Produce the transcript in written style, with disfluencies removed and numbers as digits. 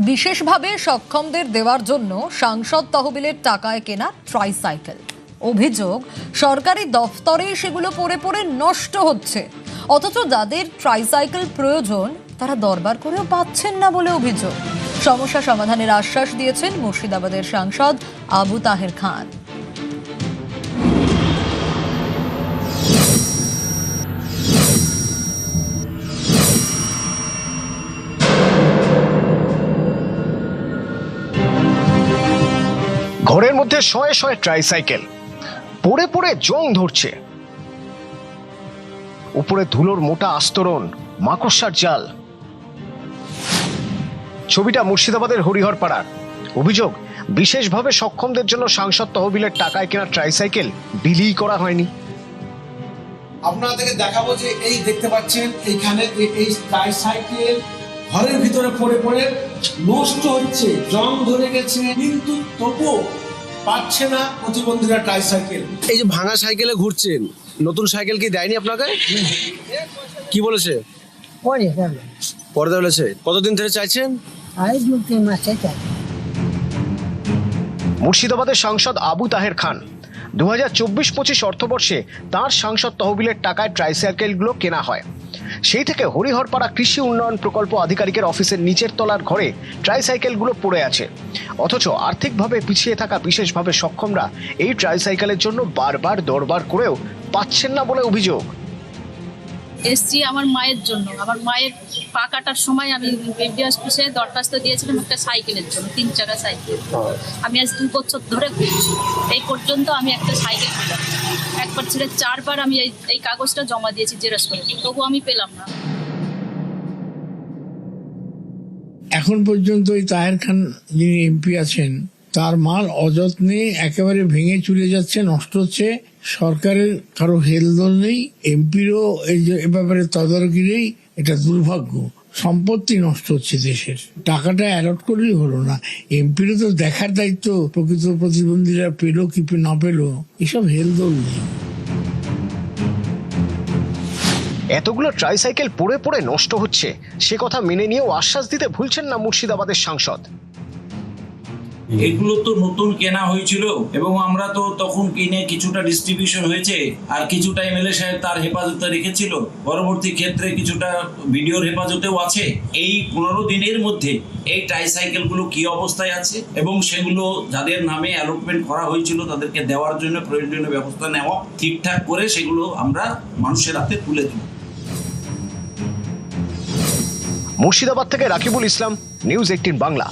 বিশেষভাবে সক্ষমদের দেওয়ার জন্য সাংসদ তহবিলের টাকায় কেনা ট্রাইসাইকেল। অভিযোগ, সরকারি দফতরে সেগুলো পড়ে পড়ে নষ্ট হচ্ছে, অথচ যাদের ট্রাইসাইকেল প্রয়োজন তারা দরবার করেও পাচ্ছেন না বলে অভিযোগ। সমস্যা সমাধানের আশ্বাস দিয়েছেন মুর্শিদাবাদের সাংসদ আবু তাহের খান। ঘরের মধ্যে শয়ে শয়ে ট্রাইসাইকেল পড়ে পড়ে জং ধরছে, উপরে ধুলোর মোটা আস্তরণ, মাকড়সার জাল। ছবিটা মুর্শিদাবাদের হরিহরপাড়ার। অভিযোগ, বিশেষভাবে সক্ষমদের জন্য সাংসদ তহবিলের টাকায় কেনা ট্রাইসাইকেল বিলি করা হয়নি। আপনাদেরকে দেখাবো যে এই দেখতে পাচ্ছেন এইখানে এই ট্রাইসাইকেল ঘরের ভিতরে পড়ে পড়ে নষ্ট হচ্ছে, জং ধরে গেছে, কিন্তু তবুও পাচ্ছে না প্রতিবন্ধীরা ট্রাইসাইকেল। এই যে ভাঙা সাইকেলে ঘুরছেন, নতুন সাইকেল কি দেয়নি আপনাকে? কি বলেছে? পরে বলেছে। কতদিন ধরে চাইছেন? মুর্শিদাবাদের সাংসদ আবু তাহের খান 2024-25 অর্থবর্ষে তার সাংসদ তহবিলের টাকায় ট্রাইসাইকেলগুলো কেনা হয়। সেই থেকে হরিহরপাড়া কৃষি উন্নয়ন প্রকল্প আধিকারিকের অফিসের নিচের তলার ঘরে ট্রাইসাইকেলগুলো পড়ে আছে। অথচ আর্থিকভাবে পিছিয়ে থাকা বিশেষভাবে সক্ষমরা এই ট্রাইসাইকেলের জন্য বারবার দরবার করেও পাচ্ছেন না বলে অভিযোগ। এসছি আমার মায়ের জন্য। আমার মায়ের পা কাটার সময় আমি অফিসে দরখাস্ত দিয়েছিলাম একটা সাইকেলের জন্য, 3 চাকা সাইকেল। আমি আজ 2 বছর ধরে ঘুরছি, এই পর্যন্ত আমি একটা সাইকেল পেলাম। একবার ছেড়ে 4বার আমি এই কাগজটা জমা দিয়েছি জেরক্স করে, তবু আমি পেলাম না। এখন পর্যন্ত ওই তাহের খান যিনি এমপি আছেন তার মাল অযত্নে একেবারে ভেঙে চুরে যাচ্ছে, নষ্ট হচ্ছে। সরকারের কারো হেলদোল নেই, এমপিরও এ ব্যাপারে তদারকি নেই। এটা দুর্ভাগ্য। সম্পত্তি নষ্ট হচ্ছে দেশের, টাকাটা অ্যালট করলেই হলো না। এমপিরও তো দেখার দায়িত্ব প্রকৃত প্রতিবন্ধীরা পেলো কি না পেলো, এসব হেলদোল নেই। এতগুলো ট্রাইসাইকেল পড়ে পড়ে নষ্ট হচ্ছে, সে কথা মেনে নিয়েও আশ্বাস দিতে ভুলছেন না মুর্শিদাবাদের সাংসদ। এগুলো তো নতুন কেনা হয়েছিল এবং আমরা তো তখন কিনে কিছুটা ডিস্ট্রিবিউশন হয়েছে, আর কিছুটা এমএলএ সাহেব তার হেফাজতে রেখেছিল। পরবর্তী ক্ষেত্রে কিছুটা ভিডিওর হেফাজতেও আছে। এই 15 দিনের মধ্যে এই ট্রাইসাইকেলগুলো কি অবস্থায় আছে এবং সেগুলো যাদের নামে অ্যালটমেন্ট করা হয়েছিল তাদেরকে দেওয়ার জন্য প্রয়োজনীয় ব্যবস্থা নেওয়া, ঠিকঠাক করে সেগুলো আমরা মানুষের হাতে তুলে দেব। মুর্শিদাবাদ থেকে রাকিবুল ইসলাম, নিউজ 18 বাংলা।